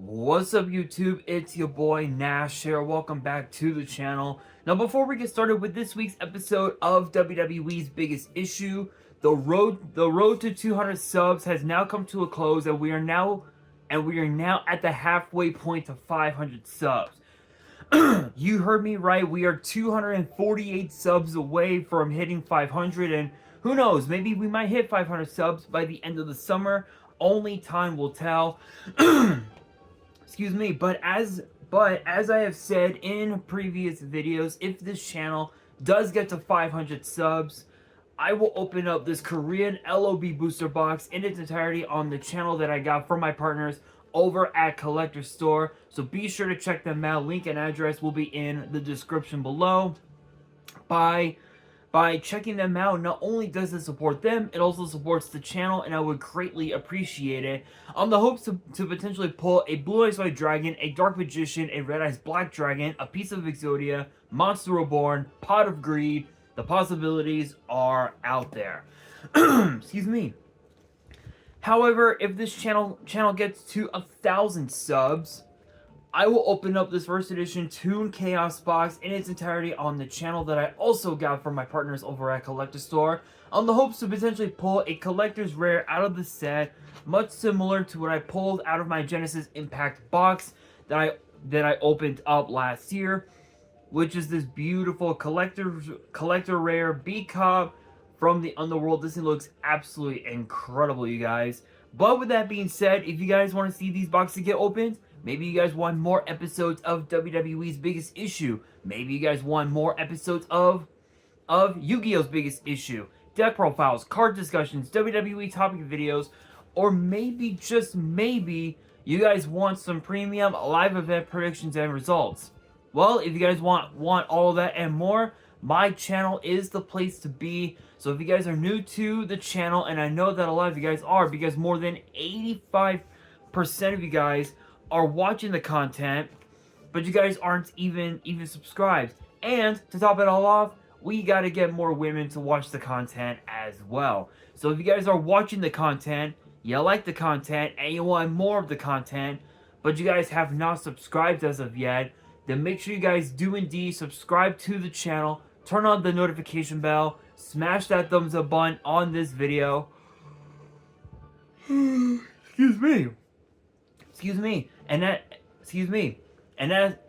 What's up YouTube? It's your boy Nash here. Welcome back to the channel. Now before we get started with this week's episode of WWE's Biggest Issue, the road to 200 subs has now come to a close, and we are now at the halfway point to 500 subs. You heard me right. We are 248 subs away from hitting 500, and who knows, maybe we might hit 500 subs by the end of the summer. Only time will tell. Excuse me, but as I have said in previous videos, if this channel does get to 500 subs, I will open up this Korean LOB booster box in its entirety on the channel that I got from my partners over at Collector Store. So be sure to check them out. Link and address will be in the description below. By checking them out, not only does it support them, it also supports the channel, and I would greatly appreciate it. On the hopes to potentially pull a Blue Eyes White Dragon, a Dark Magician, a Red Eyes Black Dragon, a piece of Exodia, Monster Reborn, Pot of Greed. The possibilities are out there. Excuse me. However, if this channel gets to 1,000 subs, I will open up this first edition Toon Chaos box in its entirety on the channel that I also got from my partners over at Collector Store, on the hopes to potentially pull a collector's rare out of the set, much similar to what I pulled out of my Genesis Impact box that I opened up last year, which is this beautiful collector rare B-Cob from the Underworld. This thing looks absolutely incredible, you guys. But with that being said, if you guys want to see these boxes get opened, maybe you guys want more episodes of WWE's Biggest Issue. Maybe you guys want more episodes of Yu-Gi-Oh's Biggest Issue. Deck profiles, card discussions, WWE topic videos, or maybe, just maybe, you guys want some premium live event predictions and results. Well, if you guys want all of that and more, my channel is the place to be. So if you guys are new to the channel, and I know that a lot of you guys are, because more than 85% of you guys are watching the content, but you guys aren't even subscribed. And to top it all off, we gotta get more women to watch the content as well. So if you guys are watching the content, you like the content, and you want more of the content, but you guys have not subscribed as of yet, then make sure you guys do indeed subscribe to the channel, turn on the notification bell, smash that thumbs up button on this video. Excuse me. And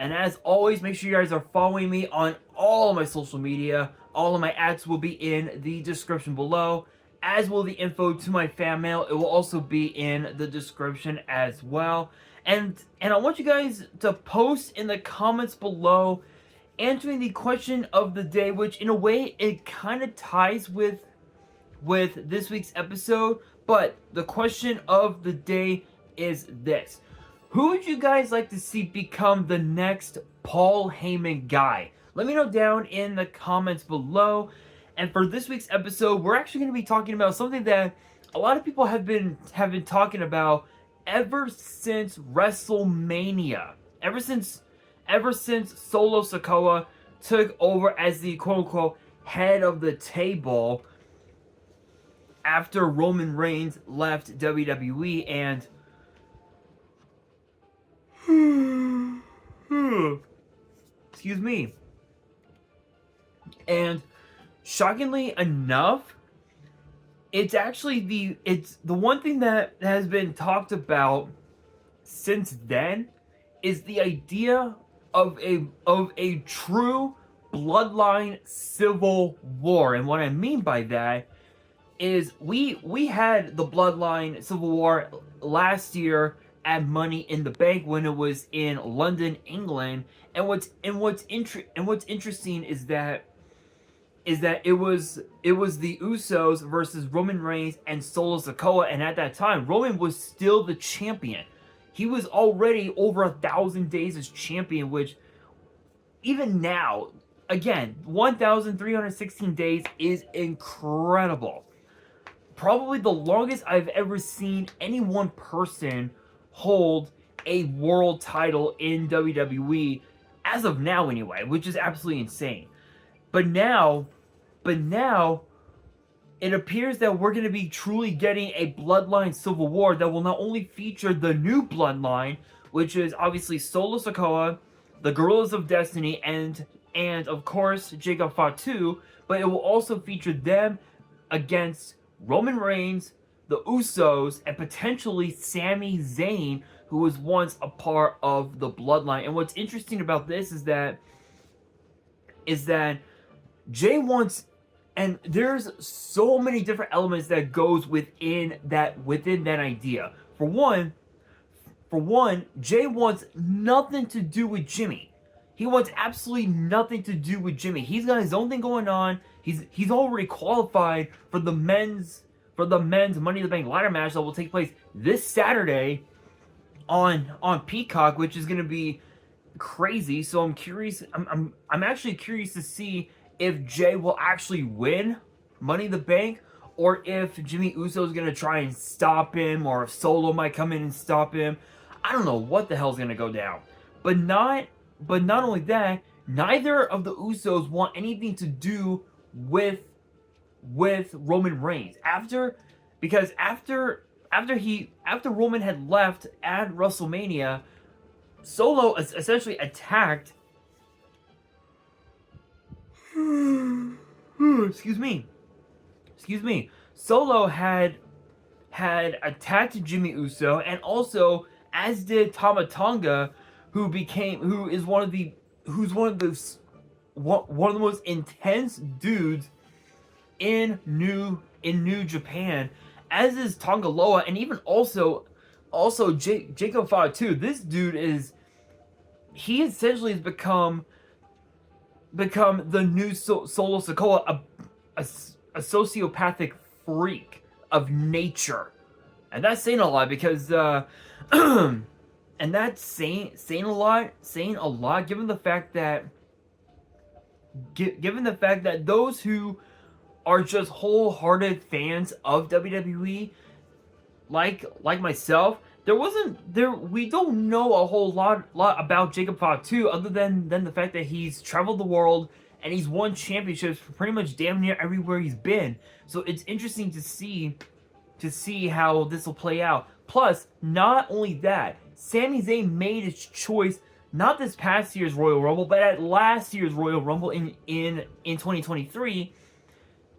as always, make sure you guys are following me on all of my social media. All of my ads will be in the description below, as will the info to my fan mail. It will also be in the description as well. And I want you guys to post in the comments below answering the question of the day, which in a way it kind of ties with this week's episode. But the question of the day is this: who would you guys like to see become the next Paul Heyman guy? Let me know down in the comments below. And for this week's episode, we're actually going to be talking about something that a lot of people have been talking about ever since WrestleMania. Ever since Solo Sikoa took over as the quote-unquote head of the table after Roman Reigns left WWE. And excuse me. And shockingly enough, it's the one thing that has been talked about since then is the idea of a true bloodline civil war. And what I mean by that is we had the bloodline civil war last year at Money in the Bank when it was in London, England. And what's interesting is that it was the Usos versus Roman Reigns and Solo Sikoa, and at that time Roman was still the champion. He was already over 1,000 days as champion, which even now, again, 1,316 days is incredible. Probably the longest I've ever seen any one person hold a world title in WWE, as of now anyway, which is absolutely insane. But now, it appears that we're going to be truly getting a Bloodline Civil War that will not only feature the new Bloodline, which is obviously Solo Sikoa, the Gorillas of Destiny, and of course Jacob Fatu, but it will also feature them against Roman Reigns, the Usos, and potentially Sami Zayn, who was once a part of the Bloodline. And what's interesting about this is that Jay wants, and there's so many different elements that goes within that idea. For one, Jay wants nothing to do with Jimmy. He wants absolutely nothing to do with Jimmy. He's got his own thing going on. He's already qualified for the men's Money in the Bank ladder match that will take place this Saturday on Peacock, which is going to be crazy. So I'm curious. I'm actually curious to see if Jay will actually win Money in the Bank, or if Jimmy Uso is going to try and stop him, or if Solo might come in and stop him. I don't know what the hell's going to go down. But not only that, neither of the Usos want anything to do with Roman Reigns. After Roman had left at WrestleMania, Solo essentially attacked excuse me. Solo had attacked Jimmy Uso, and also as did Tama Tonga, who's one of the most intense dudes in New Japan, as is Tonga Loa, and even also Jacob Fatu. This dude he essentially has become the new Solo Sikoa, a sociopathic freak of nature. And that's saying a lot, because and that's saying a lot given the fact that those who are just wholehearted fans of WWE, like myself, we don't know a whole lot about Jacob Fatu, other than the fact that he's traveled the world and he's won championships for pretty much damn near everywhere he's been. So it's interesting to see how this will play out. Plus, not only that, Sami Zayn made his choice not this past year's Royal Rumble, but at last year's Royal Rumble in 2023,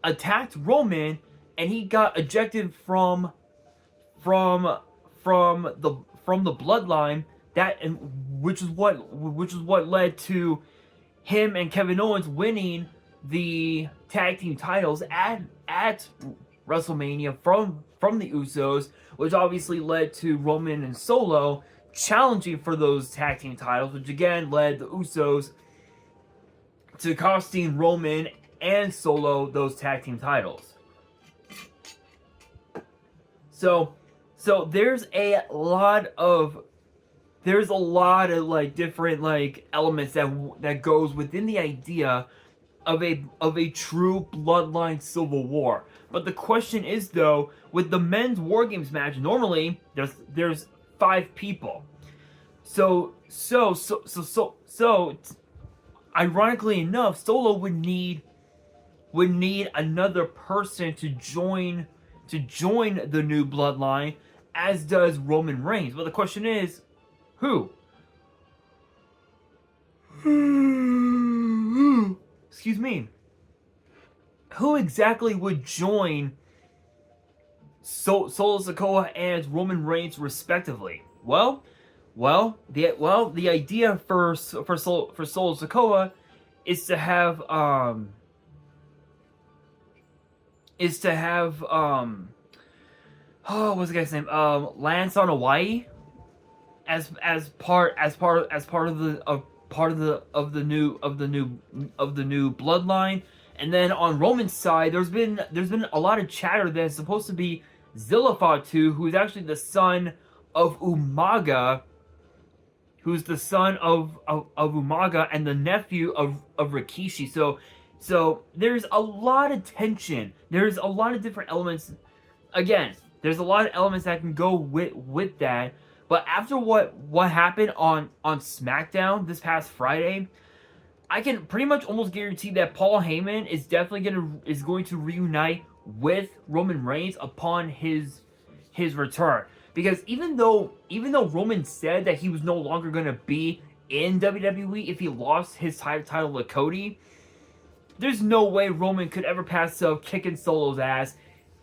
attacked Roman, and he got ejected from the Bloodline, which is what led to him and Kevin Owens winning the tag team titles at WrestleMania from the Usos, which obviously led to Roman and Solo challenging for those tag team titles, which again led the Usos to costing Roman and Solo those tag team titles. So there's a lot of like different like elements that goes within the idea of a true Bloodline Civil War. But the question is, though, with the men's WarGames match, normally there's 5 people. So ironically enough, Solo would need another person to join the new Bloodline, as does Roman Reigns. But the question is, who? Excuse me. Who exactly would join Solo Sikoa and Roman Reigns respectively? Well, the idea for Solo Sikoa is to have what's the guy's name? Lance on Hawaii as part of the new Bloodline. And then on Roman's side, there's been a lot of chatter that it's supposed to be Zilla Fatu, who's actually the son of Umaga, who's the son of Umaga and the nephew of Rikishi. So there's a lot of tension. There's a lot of different elements. Again, there's a lot of elements that can go with that. But after what happened on SmackDown this past Friday, I can pretty much almost guarantee that Paul Heyman is definitely going to reunite with Roman Reigns upon his return. because even though Roman said that he was no longer going to be in WWE if he lost his title to Cody, there's no way Roman could ever pass up kicking Solo's ass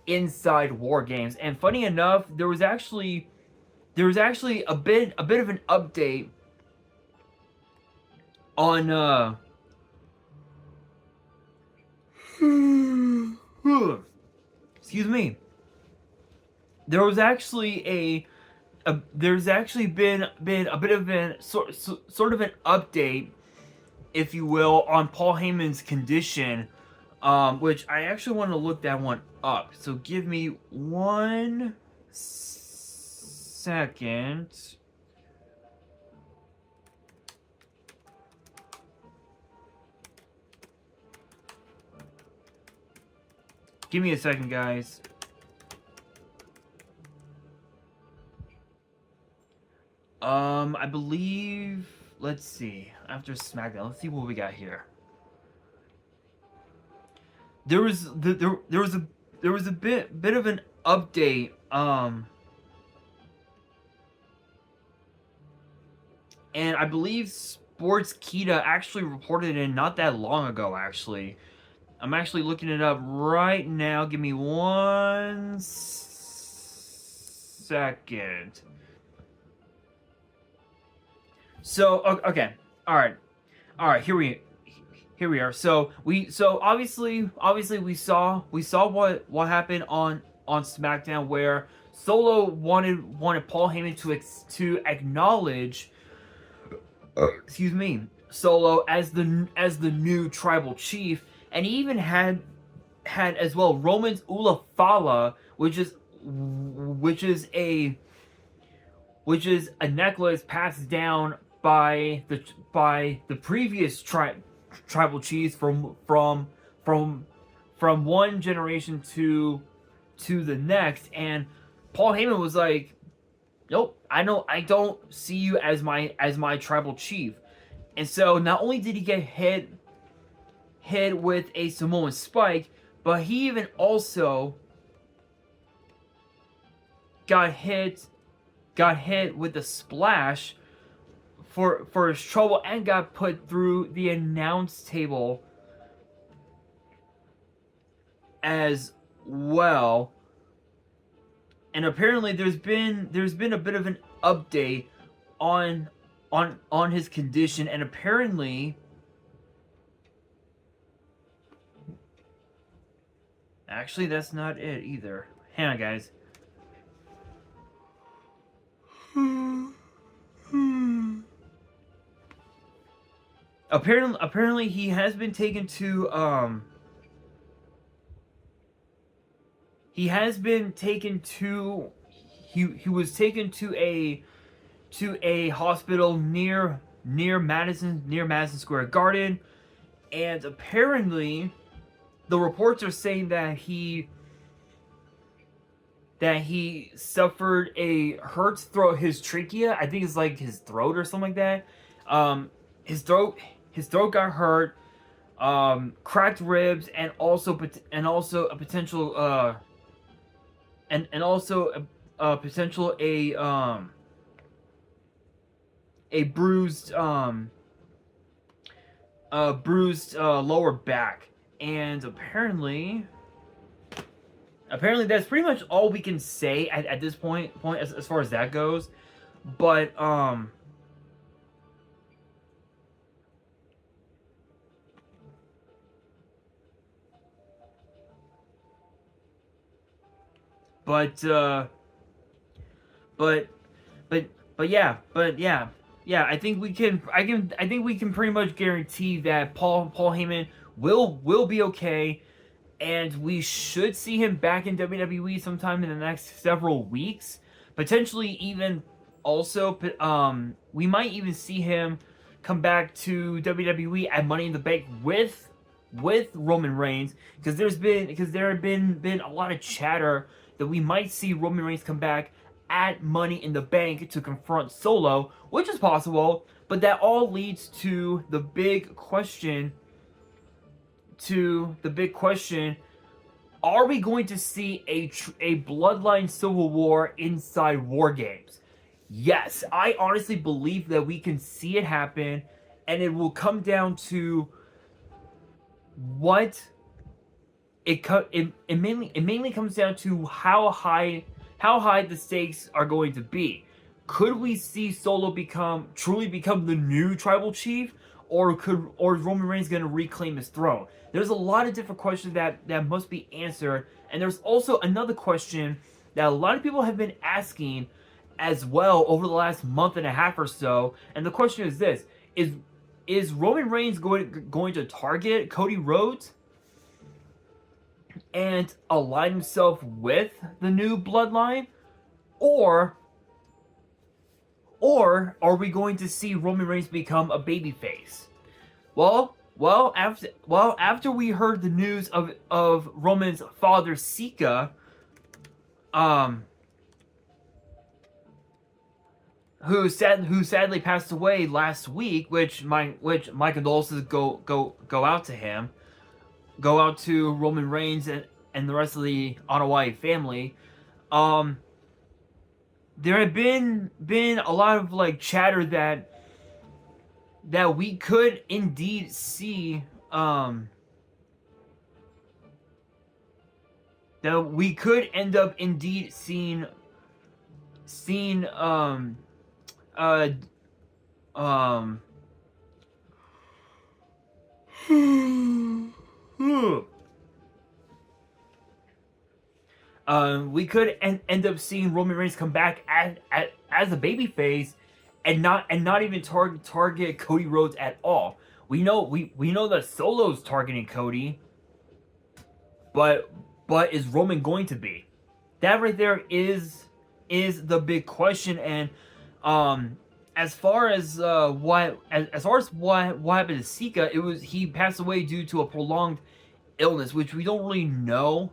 inside WarGames. And funny enough, there was actually a bit of an update on excuse me. There was actually there's actually been a bit of an sort of an update, if you will, on Paul Heyman's condition, which I actually want to look that one up. So give me 1 second. Give me a second, guys. I believe, let's see, after SmackDown, let's see what we got here. There was a bit of an update, and I believe Sportskeeda actually reported it not that long ago, actually. I'm actually looking it up right now. Give me 1 second. So okay, all right, here we are. So obviously we saw what happened on SmackDown, where Solo wanted Paul Heyman to acknowledge, excuse me, Solo as the new tribal chief, and he even had as well Roman's Ula Fala, which is a necklace passed down by the previous tribal chiefs from one generation to the next. And Paul Heyman was like, nope, I don't see you as my tribal chief. And so not only did he get hit with a Samoan spike, but he even also got hit with a splash for his trouble, and got put through the announce table as well. And apparently there's been a bit of an update on his condition, and apparently actually that's not it either. Hang on, guys. Apparently he has been taken to he was taken to a hospital near Madison Square Garden, and apparently the reports are saying that he suffered a hurt throat, his trachea, I think it's like his throat or something like that. His throat got hurt, cracked ribs, and also a potential a bruised lower back. And apparently that's pretty much all we can say at this point as far as that goes. But yeah, I think we can pretty much guarantee that Paul Heyman will be okay, and we should see him back in WWE sometime in the next several weeks. Potentially even also we might even see him come back to WWE at Money in the Bank with Roman Reigns, because there have been a lot of chatter that we might see Roman Reigns come back at Money in the Bank to confront Solo, which is possible, but that all leads to the big question Are we going to see a Bloodline Civil War inside WarGames? Yes, I honestly believe that we can see it happen, and it will come down to what it mainly comes down to how high the stakes are going to be. Could we see Solo truly become the new tribal chief, or is Roman Reigns going to reclaim his throne? There's a lot of different questions that must be answered, and there's also another question that a lot of people have been asking as well over the last month and a half or so, and the question is this: is Roman Reigns going to target Cody Rhodes and align himself with the new Bloodline, or are we going to see Roman Reigns become a babyface? After we heard the news of Roman's father Sika, who sadly passed away last week, which my condolences go out to him, go out to Roman Reigns and the rest of the Anoa'i family. There had been a lot of like chatter that we could indeed see that we could end up indeed seeing we could end up seeing Roman Reigns come back as a babyface, and not even target Cody Rhodes at all. We know that Solo's targeting Cody, but is Roman going to be? That right there is the big question. And as far as what happened to Sika, he passed away due to a prolonged illness, which we don't really know.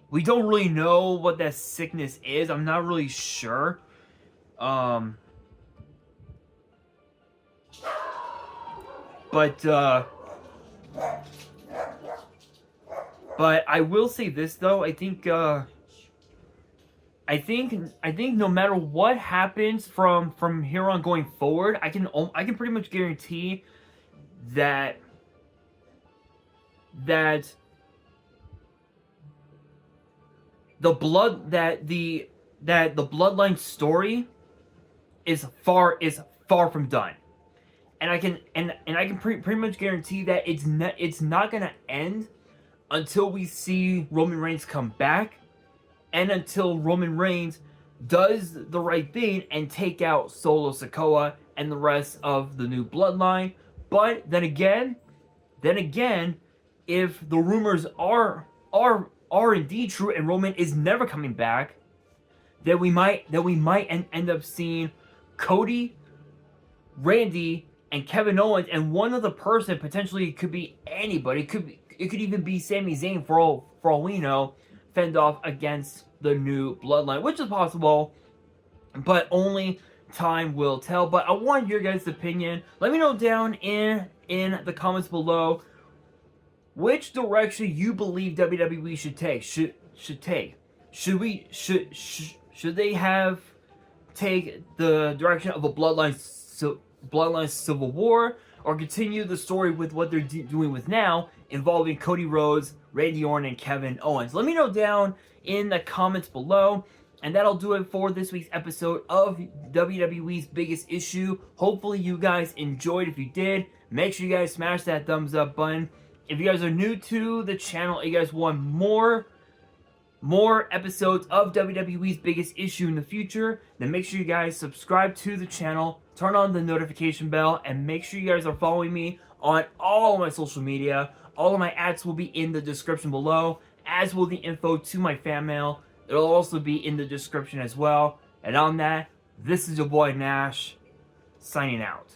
We don't really know what that sickness is. I'm not really sure. But I will say this though. I think no matter what happens from here on going forward, I can pretty much guarantee that the Bloodline story is far from done, and I can pretty much guarantee that it's not gonna end until we see Roman Reigns come back, and until Roman Reigns does the right thing and take out Solo Sikoa and the rest of the new Bloodline. But then again, if the rumors are indeed true and Roman is never coming back, then we might end up seeing Cody, Randy, and Kevin Owens, and one other person potentially could be anybody. It could even be Sami Zayn for all we know, fend off against the new Bloodline, which is possible, but only time will tell. But I want your guys' opinion. Let me know down in the comments below which direction you believe WWE should take. Should they have take the direction of a Bloodline Civil War, or continue the story with what they're doing with now, involving Cody Rhodes, Randy Orton, and Kevin Owens? Let me know down in the comments below. And that'll do it for this week's episode of WWE's Biggest Issue. Hopefully you guys enjoyed. If you did, make sure you guys smash that thumbs up button. If you guys are new to the channel and you guys want more episodes of WWE's Biggest Issue in the future, then make sure you guys subscribe to the channel, turn on the notification bell, and make sure you guys are following me on all of my social media. All of my ads will be in the description below, as will the info to my fan mail. It'll also be in the description as well. And on that, this is your boy Nash, signing out.